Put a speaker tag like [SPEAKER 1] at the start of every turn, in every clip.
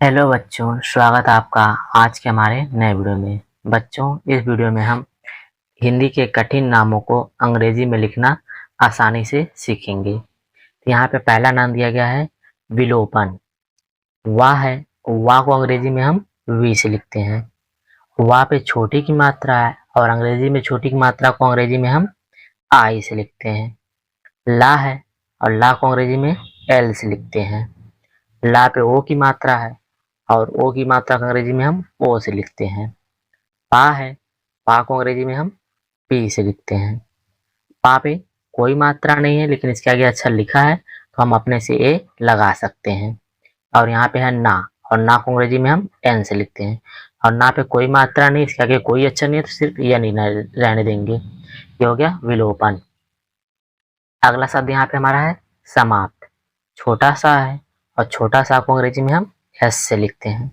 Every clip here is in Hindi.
[SPEAKER 1] हेलो बच्चों, स्वागत है आपका आज के हमारे नए वीडियो में। बच्चों, इस वीडियो में हम हिंदी के कठिन नामों को अंग्रेजी में लिखना आसानी से सीखेंगे। तो यहाँ पे पहला नाम दिया गया है विलोपन। वाह है, वाह को अंग्रेजी में हम वी से लिखते हैं। वाह पे छोटी की मात्रा है और अंग्रेजी में छोटी की मात्रा को अंग्रेजी में हम आई से लिखते हैं। ला है और ला को अंग्रेजी में एल से लिखते हैं। ला पे ओ की मात्रा है और ओ की मात्रा को अंग्रेजी में हम ओ से लिखते हैं। पा है, पा को अंग्रेजी में हम पी से लिखते हैं। पा पे कोई मात्रा नहीं है लेकिन इसके आगे अक्षर लिखा है तो हम अपने से ए लगा सकते हैं। और यहाँ पे है ना, और ना को अंग्रेजी में हम एन से लिखते हैं। और ना पे कोई मात्रा नहीं, इसके आगे कोई अक्षर नहीं है तो सिर्फ या नहीं रहने देंगे। ये हो गया विलोपन। अगला शब्द यहाँ पे हमारा है समाप्त। छोटा सा है और छोटा सा को अंग्रेजी में हम एस से लिखते हैं।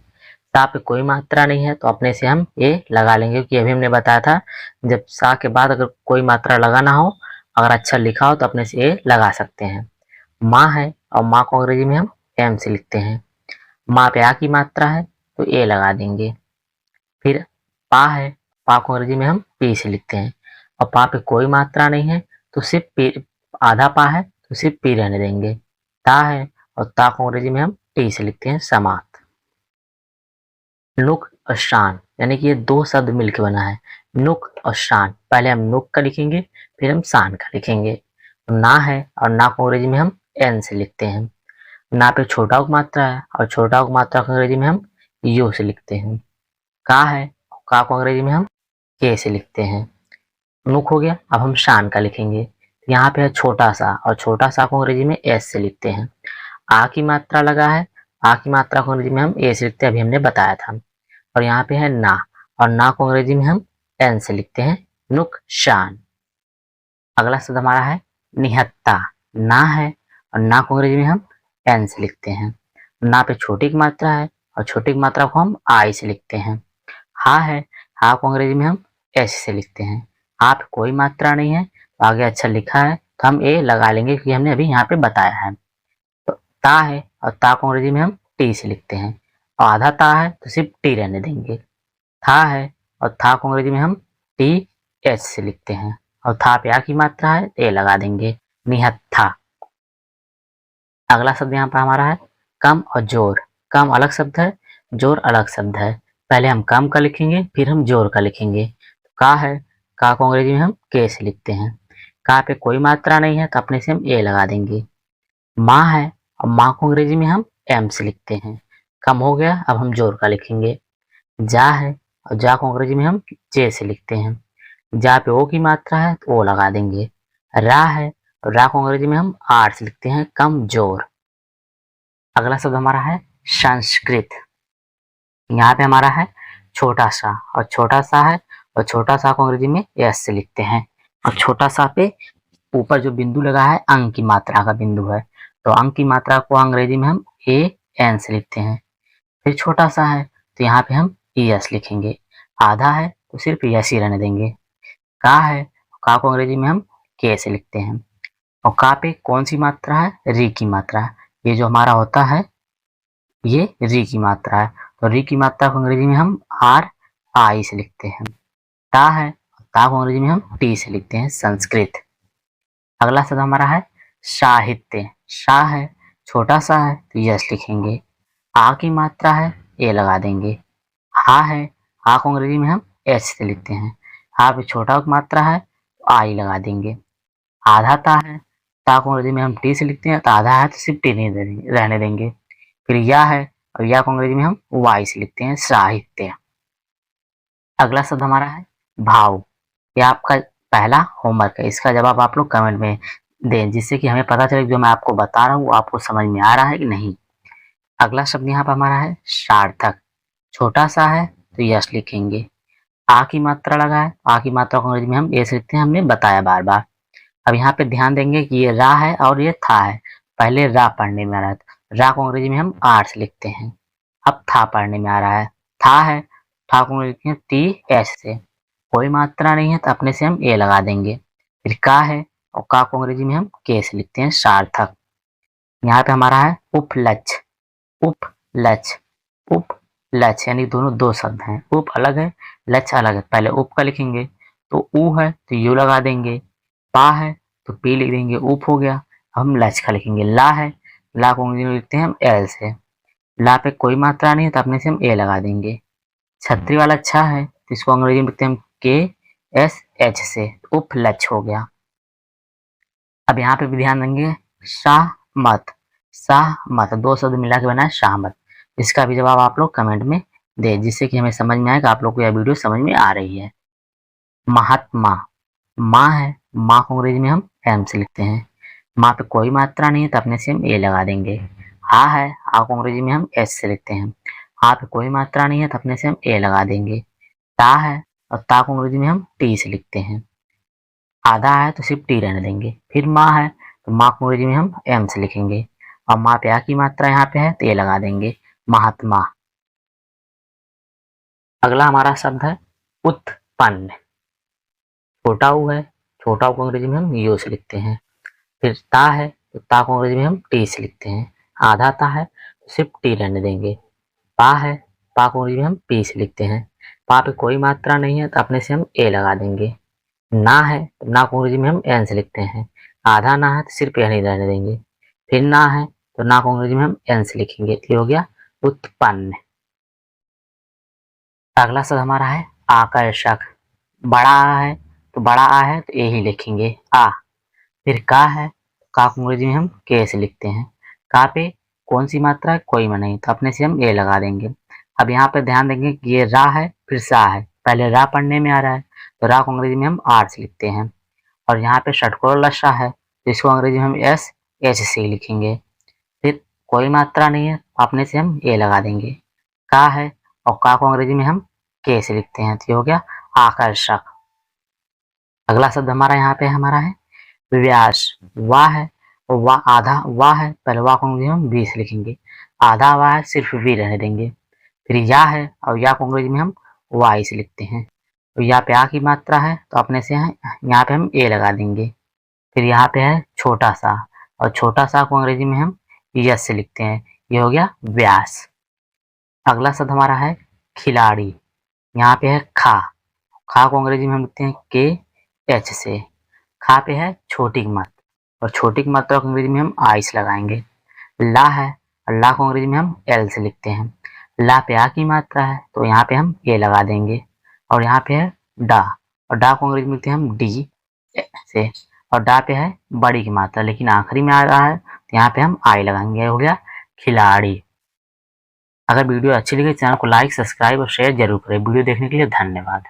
[SPEAKER 1] सा पे कोई मात्रा नहीं है तो अपने से हम ए लगा लेंगे, क्योंकि अभी हमने बताया था जब सा के बाद अगर कोई मात्रा लगाना हो, अगर अक्षर लिखा हो तो अपने से ए लगा सकते हैं। माँ है और माँ को अंग्रेजी में हम एम से लिखते हैं। माँ पे आ की मात्रा है तो ए लगा देंगे। फिर पा है, पा को अंग्रेजी में हम पी से लिखते हैं। और पा पे कोई मात्रा नहीं है तो सिर्फ पी, आधा पा है तो सिर्फ पी रहने देंगे। ता है और ता को अंग्रेजी में हम टी से लिखते हैं, समाप्त। नुक और शान, यानी कि ये दो शब्द मिलकर बना है नुक और शान। पहले हम नुक का लिखेंगे फिर हम शान का लिखेंगे। ना है और ना को अंग्रेजी में हम एन से लिखते हैं। ना पे छोटा उक मात्रा है और छोटा उक मात्रा को अंग्रेजी में हम यू से लिखते हैं। का है, का को अंग्रेजी में हम के से लिखते हैं। नुक हो गया, अब हम शान का लिखेंगे। यहाँ पे है छोटा सा और छोटा सा को अंग्रेजी में एस से लिखते हैं। आ की मात्रा लगा है, आ की मात्रा को अंग्रेजी में हम ए से लिखते हैं, अभी हमने बताया था। और यहाँ पे है ना, और ना को अंग्रेजी में हम एन से लिखते हैं, नुकसान। अगला शब्द हमारा है निहत्ता। ना है और ना को अंग्रेजी में हम एन से लिखते हैं। ना पे छोटी की मात्रा है और छोटी की मात्रा को हम आई से लिखते हैं। हा है, हा को अंग्रेजी में हम एस से लिखते हैं। हा पे कोई मात्रा नहीं है तो आगे अक्षर लिखा है तो हम ए लगा लेंगे, क्योंकि हमने अभी यहाँ पे बताया है। तो ता है और ता को अंग्रेजी में हम टी से लिखते हैं। और आधा ता है तो सिर्फ टी रहने देंगे। था है और था को अंग्रेजी में हम टी एच से लिखते हैं। और था पे आ की मात्रा है ए लगा देंगे, निहत्था। अगला शब्द यहाँ पर हमारा है कम और जोर। कम अलग शब्द है, जोर अलग शब्द है। पहले हम कम का लिखेंगे फिर हम जोर का लिखेंगे। का है, का को अंग्रेजी में हम के से लिखते हैं। का पे कोई मात्रा नहीं है तो अपने से हम ए लगा देंगे। माँ है और माँ को अंग्रेजी में हम एम से लिखते हैं। कम हो गया, अब हम जोर का लिखेंगे। जा है और जा को अंग्रेजी में हम जे से लिखते हैं। जा पे ओ की मात्रा है तो ओ लगा देंगे। रा है और रा को अंग्रेजी में हम आर से लिखते हैं, कमजोर। अगला शब्द हमारा है संस्कृत। यहाँ पे हमारा है छोटा सा, और छोटा सा है और छोटा सा को अंग्रेजी में एस से लिखते हैं। और छोटा सा पे ऊपर जो बिंदु लगा है अंक की मात्रा का बिंदु है, तो अंक की मात्रा को अंग्रेजी में हम ए एन से लिखते हैं। फिर छोटा सा है तो यहाँ पे हम यस लिखेंगे। आधा है तो सिर्फ यस ही रहने देंगे। का है, का को अंग्रेजी में हम के से लिखते हैं। और का पे कौन सी मात्रा है, री की मात्रा। ये जो हमारा होता है ये री की मात्रा है, तो री की मात्रा को अंग्रेजी में हम आर आई से लिखते हैं। ता है, ता को अंग्रेजी में हम टी से लिखते हैं, संस्कृत। अगला शब्द हमारा है साहित्य। सा है, छोटा सा है तो यस लिखेंगे। आ की मात्रा है ए लगा देंगे। हा है, हा को अंग्रेजी में हम एच से लिखते हैं। हा पे छोटा मात्रा है तो आई लगा देंगे। आधा ता है, ता को अंग्रेजी में हम टी से लिखते हैं, तो आधा है तो सिर्फ टी नहीं रहने देंगे। फिर या है और या को अंग्रेजी में हम वाई से लिखते हैं, साहित्य। अगला शब्द हमारा है भाव। यह आपका पहला होमवर्क है, इसका जवाब आप लोग कमेंट में दें, जिससे कि हमें पता चले जो मैं आपको बता रहा हूँ वो आपको समझ में आ रहा है कि नहीं। अगला शब्द यहाँ पर हमारा है सार्थक। छोटा सा है तो यस लिखेंगे। आ की मात्रा लगा है, आ की मात्रा को अंग्रेजी में हम ए से लिखते हैं, हमने बताया बार बार। अब यहाँ पे ध्यान देंगे कि ये रा है और ये था है। पहले रा पढ़ने में आ रहा था, रा को अंग्रेजी में हम आर से लिखते हैं। अब था पढ़ने में आ रहा है, था है, था को लिखते हैं टी एस से। कोई मात्रा नहीं है तो अपने से हम ए लगा देंगे। फिर का है और का को अंग्रेजी में हम के से लिखते हैं, सार्थक। यहाँ पे हमारा है उपलक्ष्य। उपलक्ष्य, लच, यानी दोनों दो शब्द हैं। उप अलग है, लच अलग है। पहले उप का लिखेंगे तो ऊ है तो यू लगा देंगे, पा है तो पी लिख देंगे, उप हो गया। अब हम लच का लिखेंगे। ला है, ला को अंग्रेजी में लिखते हैं हम एल से। ला पे कोई मात्रा नहीं है तो अपने से हम ए लगा देंगे। छतरी वाला छा है तो इसको अंग्रेजी में लिखते हैं हम के एस एच से, उप लच हो गया। अब यहाँ पे भी ध्यान देंगे, शाह मत, शाह मत दो शब्द मिला के बना है शाह मत। इसका भी जवाब आप लोग कमेंट में दे, जिससे कि हमें समझ में आए कि आप लोग को यह वीडियो समझ में आ रही है। महात्मा, माँ है, माँ को अंग्रेजी में हम एम से लिखते हैं। माँ पे कोई मात्रा नहीं है तो अपने से हम ए लगा देंगे। हा है, हा को अंग्रेजी में हम एस से लिखते हैं। हा पे कोई मात्रा नहीं है तो अपने से हम ए लगा देंगे। ता है और ता को अंग्रेजी में हम टी से लिखते हैं। आधा है तो सिर्फ टी रहने देंगे। फिर माँ है तो माँ को अंग्रेजी में हम एम से लिखेंगे और माँ पे आ की मात्रा यहाँ पे है तो ए लगा देंगे, महात्मा। अगला हमारा शब्द है उत्पन्न। छोटा ऊ है, छोटा ऊ को अंग्रेजी में हम यू से लिखते हैं। फिर ता है तो ता को अंग्रेजी में हम टी से लिखते हैं। आधा ता है तो सिर्फ टी रहने देंगे। पा है, पा को अंग्रेजी में हम पी से लिखते हैं। पा पे कोई मात्रा नहीं है तो अपने से हम ए लगा देंगे। ना है तो ना को अंग्रेजी में हम एन से लिखते हैं। आधा ना है तो सिर्फ ए नहीं रहने देंगे। फिर ना है तो ना को अंग्रेजी में हम एन से लिखेंगे। तो ये हो गया उत्पन्न। अगला शब्द हमारा है आकर्षक। बड़ा आ है तो बड़ा आ है तो ए ही लिखेंगे, आ। फिर का है, का को अंग्रेजी में हम के से लिखते हैं। का पे कौन सी मात्रा है, कोई में नहीं तो अपने से हम ए लगा देंगे। अब यहाँ पे ध्यान देंगे कि ये रा है फिर सा है, पहले रा पढ़ने में आ रहा है तो रा को अंग्रेजी में हम आर से लिखते हैं। और यहाँ पे षटकोण लशा है तो इसको अंग्रेजी में हम एस एच से लिखेंगे। फिर कोई मात्रा नहीं है तो अपने से हम ए लगा देंगे। का है और का को अंग्रेजी में हम के से लिखते हैं, तो ये हो गया आकर्षक। अगला शब्द हमारा यहाँ पे हमारा है व्यास। वाह है और वाह आधा वाह है, पहले वाह को अंग्रेजी में हम वी से लिखेंगे। आधा वाह है सिर्फ वी रहने देंगे। फिर या है और या को अंग्रेजी में हम वाई से लिखते हैं। तो यहाँ पे आ की मात्रा है तो अपने से यहाँ पे हम ए लगा देंगे। फिर यहाँ पे है छोटा सा और छोटा सा को अंग्रेजी में हम यस से लिखते हैं। ये हो गया व्यास। अगला शब्द हमारा है खिलाड़ी। यहाँ पे है खा, खा को अंग्रेजी में हम लिखते हैं के एच से। खा पे है छोटी की मात्रा और छोटी की मात्रा को अंग्रेजी में हम आई से लगाएंगे। ला है और ला को अंग्रेजी में हम एल से लिखते हैं। ला पे आ की मात्रा है तो यहाँ पे हम ए लगा देंगे। और यहाँ पे है डा और डा को अंग्रेजी में लिखते हैं हम डी से। और डा पे है बड़ी की मात्रा लेकिन आखिरी में आ रहा है तो यहाँ पे हम आई लगाएंगे। हो गया खिलाड़ी। अगर वीडियो अच्छी लगे चैनल को लाइक सब्सक्राइब और शेयर जरूर करें। वीडियो देखने के लिए धन्यवाद।